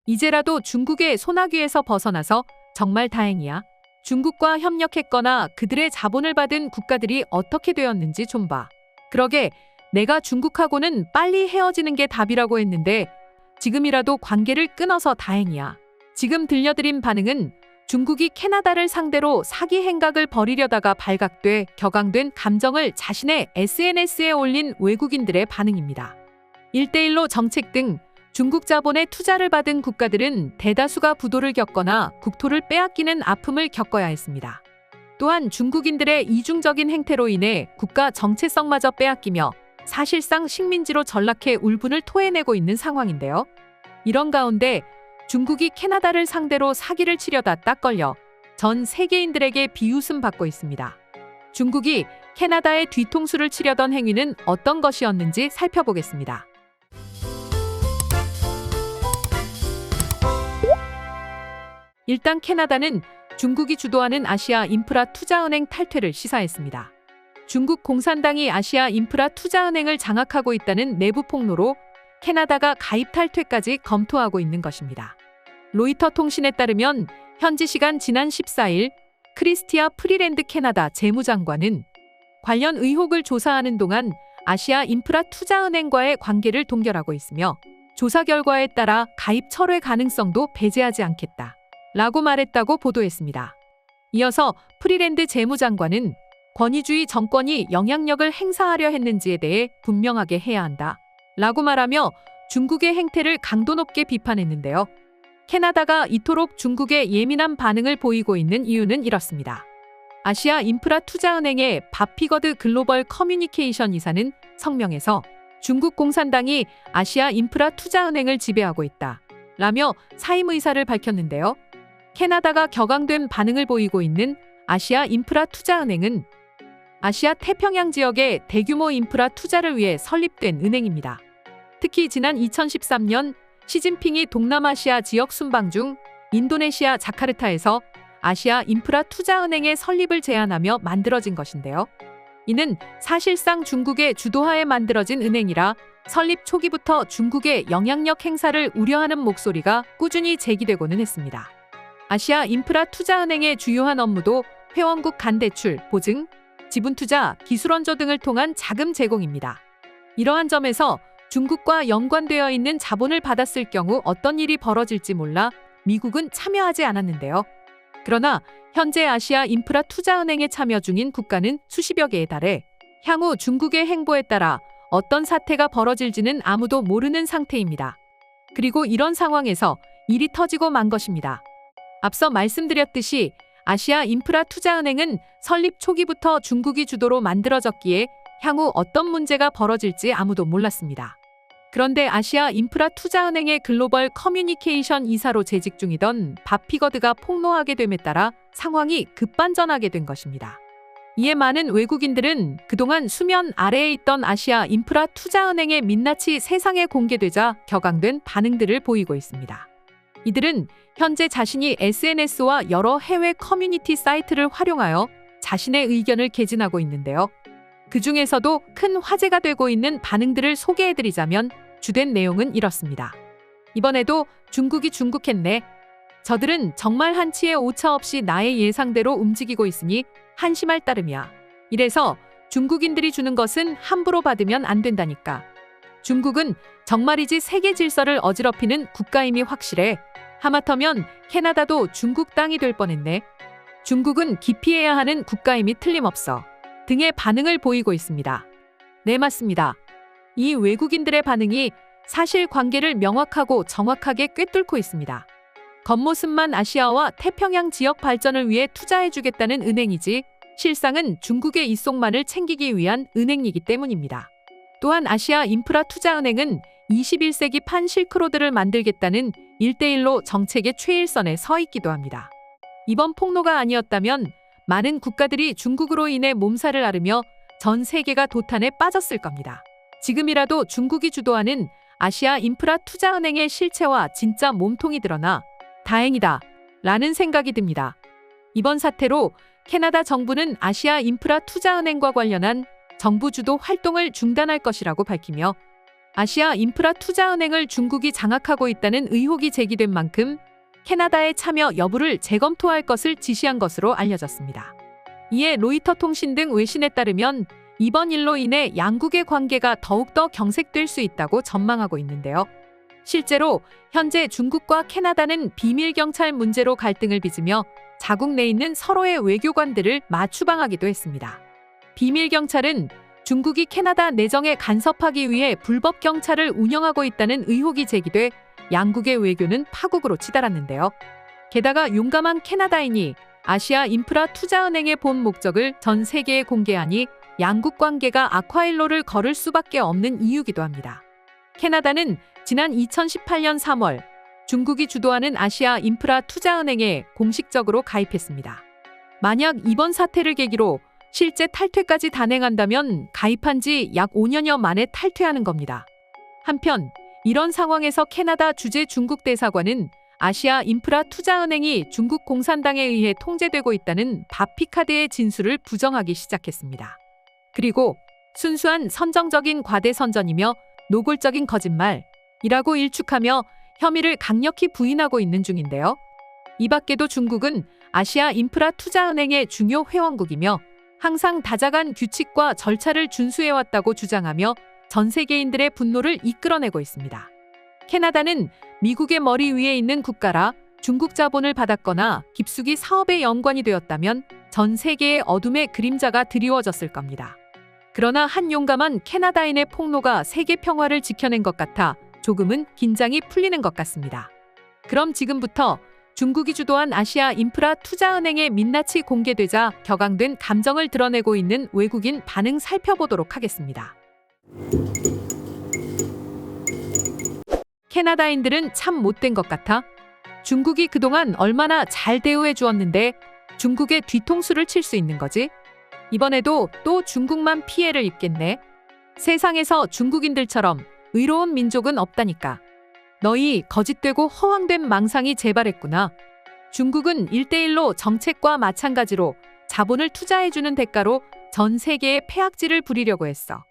이제라도 중국의 소나귀에서 벗어나서 정말 다행이야. 중국과 협력했거나 그들의 자본을 받은 국가들이 어떻게 되었는지 좀 봐. 그러게 내가 중국하고는 빨리 헤어지는 게 답이라고 했는데 지금이라도 관계를 끊어서 다행이야. 지금 들려드린 반응은 중국이 캐나다를 상대로 사기 행각을 벌이려다가 발각돼 격앙된 감정을 자신의 SNS에 올린 외국인들의 반응입니다. 1대1로 정책 등 중국 자본의 투자를 받은 국가들은 대다수가 부도를 겪거나 국토를 빼앗기는 아픔을 겪어야 했습니다. 또한 중국인들의 이중적인 행태로 인해 국가 정체성마저 빼앗기며 사실상 식민지로 전락해 울분을 토해내고 있는 상황인데요. 이런 가운데 중국이 캐나다를 상대로 사기를 치려다 딱 걸려 전 세계인들에게 비웃음 받고 있습니다. 중국이 캐나다의 뒤통수를 치려던 행위는 어떤 것이었는지 살펴보겠습니다. 일단 캐나다는 중국이 주도하는 아시아 인프라 투자은행 탈퇴를 시사했습니다. 중국 공산당이 아시아 인프라 투자은행을 장악하고 있다는 내부 폭로로 캐나다가 가입 탈퇴까지 검토하고 있는 것입니다. 로이터 통신에 따르면 현지 시간 지난 14일 크리스티아 프리랜드 캐나다 재무장관은 관련 의혹을 조사하는 동안 아시아 인프라 투자은행과의 관계를 동결하고 있으며 조사 결과에 따라 가입 철회 가능성도 배제하지 않겠다 라고 말했다고 보도했습니다. 이어서 프리랜드 재무장관은 권위주의 정권이 영향력을 행사하려 했는지에 대해 분명하게 해야 한다 라고 말하며 중국의 행태를 강도 높게 비판했는데요. 캐나다가 이토록 중국에 예민한 반응을 보이고 있는 이유는 이렇습니다. 아시아 인프라 투자은행의 바피거드 글로벌 커뮤니케이션 이사는 성명에서 중국 공산당이 아시아 인프라 투자은행을 지배하고 있다 라며 사임 의사를 밝혔는데요. 캐나다가 격앙된 반응을 보이고 있는 아시아 인프라 투자은행은 아시아 태평양 지역의 대규모 인프라 투자를 위해 설립된 은행입니다. 특히 지난 2013년 시진핑이 동남아시아 지역 순방 중 인도네시아 자카르타에서 아시아 인프라 투자은행의 설립을 제안하며 만들어진 것인데요. 이는 사실상 중국의 주도하에 만들어진 은행이라 설립 초기부터 중국의 영향력 행사를 우려하는 목소리가 꾸준히 제기되고는 했습니다. 아시아 인프라 투자은행의 주요한 업무도 회원국 간 대출, 보증, 지분투자, 기술원조 등을 통한 자금 제공입니다. 이러한 점에서 중국과 연관되어 있는 자본을 받았을 경우 어떤 일이 벌어질지 몰라 미국은 참여하지 않았는데요. 그러나 현재 아시아 인프라 투자은행에 참여 중인 국가는 수십여 개에 달해 향후 중국의 행보에 따라 어떤 사태가 벌어질지는 아무도 모르는 상태입니다. 그리고 이런 상황에서 일이 터지고 만 것입니다. 앞서 말씀드렸듯이 아시아 인프라 투자은행은 설립 초기부터 중국이 주도로 만들어졌기에 향후 어떤 문제가 벌어질지 아무도 몰랐습니다. 그런데 아시아 인프라 투자은행의 글로벌 커뮤니케이션 이사로 재직 중이던 바피거드가 폭로하게 됨에 따라 상황이 급반전하게 된 것입니다. 이에 많은 외국인들은 그동안 수면 아래에 있던 아시아 인프라 투자은행의 민낯이 세상에 공개되자 격앙된 반응들을 보이고 있습니다. 이들은 현재 자신이 SNS와 여러 해외 커뮤니티 사이트를 활용하여 자신의 의견을 개진하고 있는데요. 그 중에서도 큰 화제가 되고 있는 반응들을 소개해드리자면 주된 내용은 이렇습니다. 이번에도 중국이 중국했네. 저들은 정말 한치의 오차 없이 나의 예상대로 움직이고 있으니 한심할 따름이야. 이래서 중국인들이 주는 것은 함부로 받으면 안 된다니까. 중국은 정말이지 세계 질서를 어지럽히는 국가임이 확실해. 하마터면 캐나다도 중국 땅이 될 뻔했네. 중국은 기피해야 하는 국가임이 틀림없어. 등의 반응을 보이고 있습니다. 네, 맞습니다. 이 외국인들의 반응이 사실 관계를 명확하고 정확하게 꿰뚫고 있습니다. 겉모습만 아시아와 태평양 지역 발전을 위해 투자해주겠다는 은행이지 실상은 중국의 이속만을 챙기기 위한 은행이기 때문입니다. 또한 아시아 인프라 투자은행은 21세기 판 실크로드를 만들겠다는 1대1로 정책의 최일선에 서 있기도 합니다. 이번 폭로가 아니었다면 많은 국가들이 중국으로 인해 몸살을 앓으며 전 세계가 도탄에 빠졌을 겁니다. 지금이라도 중국이 주도하는 아시아 인프라 투자은행의 실체와 진짜 몸통이 드러나 다행이다 라는 생각이 듭니다. 이번 사태로 캐나다 정부는 아시아 인프라 투자은행과 관련한 정부 주도 활동을 중단할 것이라고 밝히며 아시아 인프라 투자은행을 중국이 장악하고 있다는 의혹이 제기된 만큼 캐나다의 참여 여부를 재검토할 것을 지시한 것으로 알려졌습니다. 이에 로이터 통신 등 외신에 따르면 이번 일로 인해 양국의 관계가 더욱더 경색될 수 있다고 전망하고 있는데요. 실제로 현재 중국과 캐나다는 비밀 경찰 문제로 갈등을 빚으며 자국 내에 있는 서로의 외교관들을 맞추방하기도 했습니다. 비밀 경찰은 중국이 캐나다 내정에 간섭하기 위해 불법 경찰을 운영하고 있다는 의혹이 제기돼 양국의 외교는 파국으로 치달았는데요. 게다가 용감한 캐나다인이 아시아 인프라 투자은행의 본 목적을 전 세계에 공개하니 양국 관계가 악화일로를 걸을 수밖에 없는 이유기도 합니다. 캐나다는 지난 2018년 3월 중국이 주도하는 아시아 인프라 투자은행에 공식적으로 가입했습니다. 만약 이번 사태를 계기로 실제 탈퇴까지 단행한다면 가입한 지 약 5년여 만에 탈퇴하는 겁니다. 한편 이런 상황에서 캐나다 주재 중국 대사관은 아시아 인프라 투자은행이 중국 공산당에 의해 통제되고 있다는 바피카드의 진술을 부정하기 시작했습니다. 그리고 순수한 선정적인 과대선전이며 노골적인 거짓말이라고 일축하며 혐의를 강력히 부인하고 있는 중인데요. 이 밖에도 중국은 아시아 인프라 투자은행의 중요 회원국이며 항상 다자간 규칙과 절차를 준수해왔다고 주장하며 전 세계인들의 분노를 이끌어내고 있습니다. 캐나다는 미국의 머리 위에 있는 국가라 중국 자본을 받았거나 깊숙이 사업에 연관이 되었다면 전 세계의 어둠의 그림자가 드리워졌을 겁니다. 그러나 한 용감한 캐나다인의 폭로가 세계 평화를 지켜낸 것 같아 조금은 긴장이 풀리는 것 같습니다. 그럼 지금부터 중국이 주도한 아시아 인프라 투자은행의 민낯이 공개되자 격앙된 감정을 드러내고 있는 외국인 반응 살펴보도록 하겠습니다. 캐나다인들은 참 못된 것 같아. 중국이 그동안 얼마나 잘 대우해 주었는데 중국의 뒤통수를 칠 수 있는 거지? 이번에도 또 중국만 피해를 입겠네. 세상에서 중국인들처럼 의로운 민족은 없다니까. 너희 거짓되고 허황된 망상이 재발했구나. 중국은 1대1로 정책과 마찬가지로 자본을 투자해주는 대가로 전 세계에 폐악질을 부리려고 했어.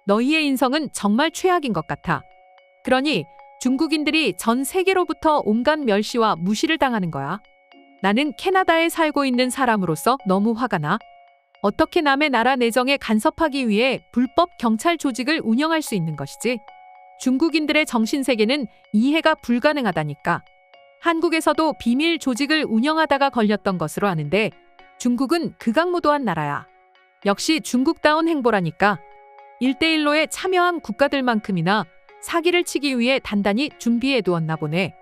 너희의 인성은 정말 최악인 것 같아. 그러니 중국인들이 전 세계로부터 온갖 멸시와 무시를 당하는 거야. 나는 캐나다에 살고 있는 사람으로서 너무 화가 나. 어떻게 남의 나라 내정에 간섭하기 위해 불법 경찰 조직을 운영할 수 있는 것이지? 중국인들의 정신세계는 이해가 불가능하다니까. 한국에서도 비밀 조직을 운영하다가 걸렸던 것으로 아는데 중국은 극악무도한 나라야. 역시 중국다운 행보라니까. 1대1로에 참여한 국가들만큼이나 사기를 치기 위해 단단히 준비해두었나 보네.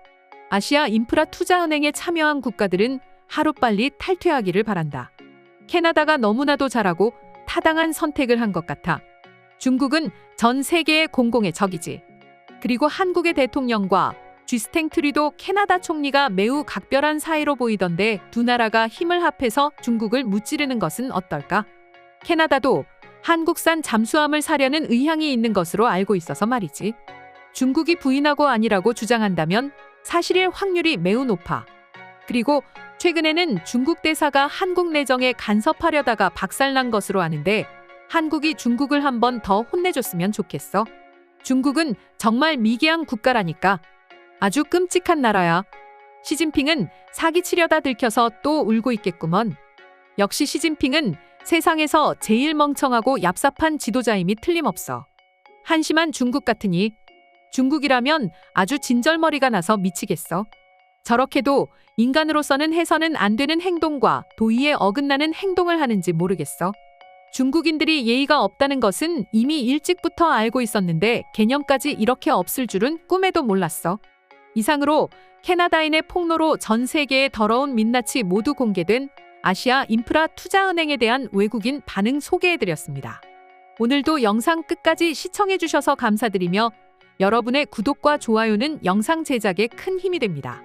아시아 인프라 투자은행에 참여한 국가들은 하루빨리 탈퇴하기를 바란다. 캐나다가 너무나도 잘하고 타당한 선택을 한 것 같아. 중국은 전 세계의 공공의 적이지. 그리고 한국의 대통령과 쥐스탱 트리도 캐나다 총리가 매우 각별한 사이로 보이던데 두 나라가 힘을 합해서 중국을 무찌르는 것은 어떨까? 캐나다도 한국산 잠수함을 사려는 의향이 있는 것으로 알고 있어서 말이지. 중국이 부인하고 아니라고 주장한다면 사실일 확률이 매우 높아. 그리고 최근에는 중국 대사가 한국 내정에 간섭하려다가 박살난 것으로 아는데 한국이 중국을 한 번 더 혼내줬으면 좋겠어. 중국은 정말 미개한 국가라니까. 아주 끔찍한 나라야. 시진핑은 사기치려다 들켜서 또 울고 있겠구먼. 역시 시진핑은 세상에서 제일 멍청하고 얍삽한 지도자임이 틀림없어. 한심한 중국 같으니. 중국이라면 아주 진절머리가 나서 미치겠어. 저렇게도 인간으로서는 해서는 안 되는 행동과 도의에 어긋나는 행동을 하는지 모르겠어. 중국인들이 예의가 없다는 것은 이미 일찍부터 알고 있었는데 개념까지 이렇게 없을 줄은 꿈에도 몰랐어. 이상으로 캐나다인의 폭로로 전 세계의 더러운 민낯이 모두 공개된 아시아 인프라 투자은행에 대한 외국인 반응 소개해드렸습니다. 오늘도 영상 끝까지 시청해주셔서 감사드리며 여러분의 구독과 좋아요는 영상 제작에 큰 힘이 됩니다.